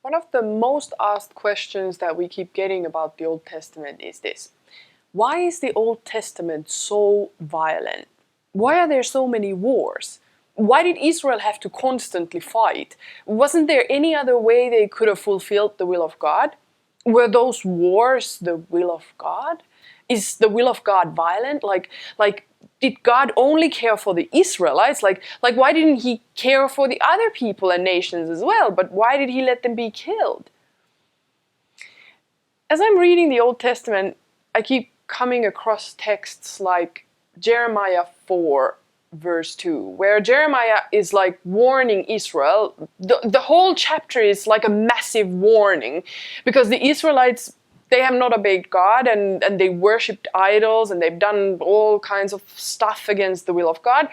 One of the most asked questions that we keep getting about the Old Testament is this. Why is the Old Testament so violent? Why are there so many wars? Why did Israel have to constantly fight? Wasn't there any other way they could have fulfilled the will of God? Were those wars the will of God? Is the will of God violent? Like did God only care for the Israelites? Like why didn't he care for the other people and nations as well? But why did he let them be killed? As I'm reading the Old Testament, I keep coming across texts like Jeremiah 4 verse 2, where Jeremiah is like warning Israel. The whole chapter is like a massive warning because the Israelites, they have not obeyed God and they worshipped idols and they've done all kinds of stuff against the will of God.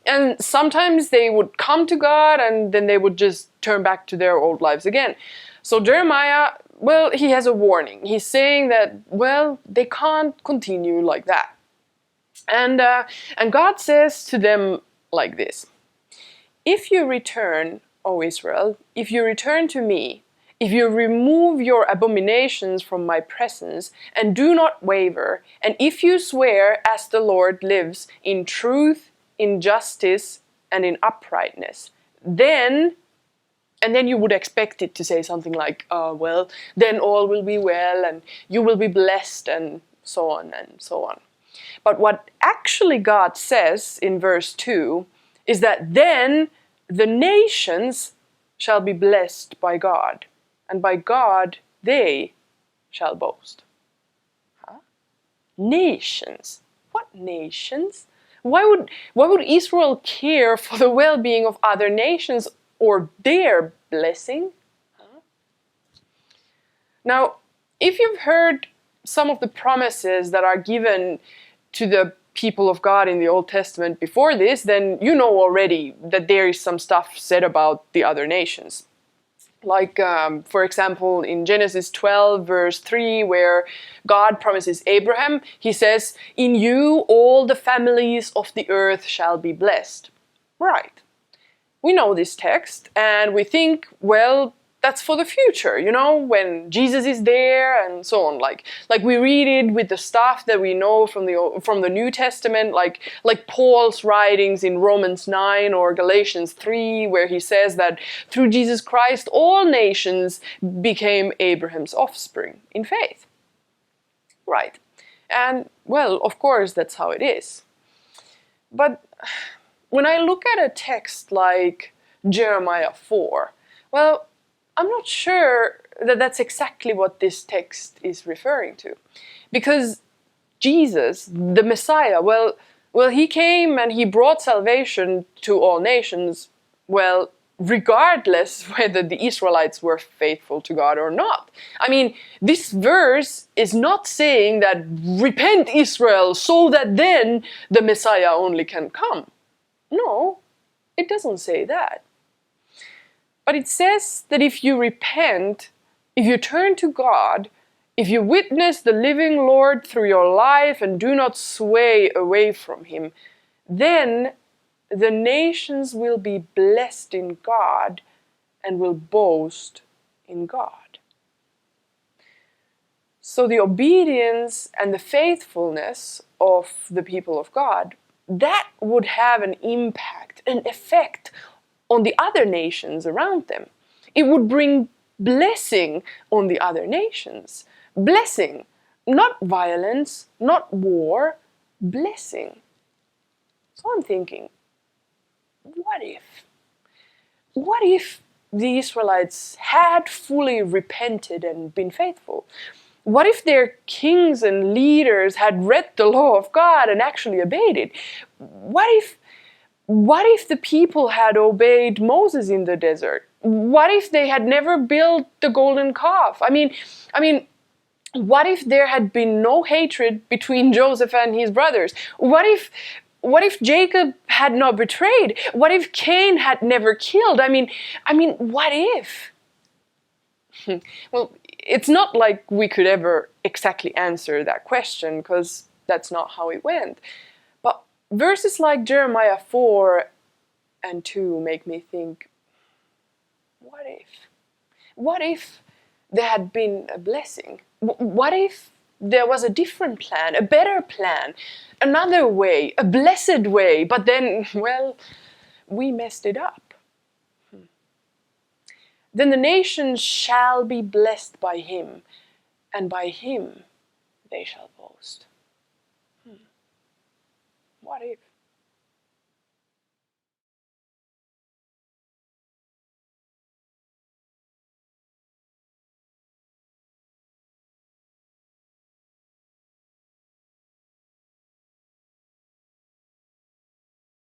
And sometimes they would come to God and then they would just turn back to their old lives again. So Jeremiah, well, he has a warning. He's saying that, well, they can't continue like that. And God says to them like this: if you return, O Israel, if you return to me, if you remove your abominations from my presence and do not waver, and if you swear as the Lord lives in truth, in justice, and in uprightness, then you would expect it to say something like, well, then all will be well and you will be blessed and so on and so on. But what actually God says in verse 2 is that then the nations shall be blessed by God, and by God they shall boast. Huh? Nations? What nations? Why would Israel care for the well-being of other nations or their blessing? Huh? Now, if you've heard some of the promises that are given to the people of God in the Old Testament before this, then you know already that there is some stuff said about the other nations. Like, for example, in Genesis 12, verse 3, where God promises Abraham, he says, "In you all the families of the earth shall be blessed." Right. We know this text, and we think, well, that's for the future, you know, when Jesus is there and so on. Like we read it with the stuff that we know from the New Testament, like Paul's writings in Romans 9 or Galatians 3, where he says that through Jesus Christ all nations became Abraham's offspring in faith. Right. And, well, of course, that's how it is. But when I look at a text like Jeremiah 4, well, I'm not sure that that's exactly what this text is referring to. Because Jesus, the Messiah, well, he came and he brought salvation to all nations, well, regardless whether the Israelites were faithful to God or not. I mean, this verse is not saying that repent Israel so that then the Messiah only can come. No, it doesn't say that. But it says that if you repent, if you turn to God, if you witness the living Lord through your life and do not sway away from Him, then the nations will be blessed in God and will boast in God. So the obedience and the faithfulness of the people of God, that would have an impact, an effect on the other nations around them. It would bring blessing on the other nations. Blessing, not violence, not war, blessing. So I'm thinking, what if the Israelites had fully repented and been faithful? What if their kings and leaders had read the law of God and actually obeyed it? What if the people had obeyed Moses in the desert? What if they had never built the golden calf? I mean, what if there had been no hatred between Joseph and his brothers? What if Jacob had not betrayed? What if Cain had never killed? I mean, what if? Well, it's not like we could ever exactly answer that question, because that's not how it went. But verses like Jeremiah 4 and 2 make me think, what if? What if there had been a blessing? What if there was a different plan, a better plan, another way, a blessed way, but then, well, we messed it up? Then the nations shall be blessed by him, and by him they shall boast. What if?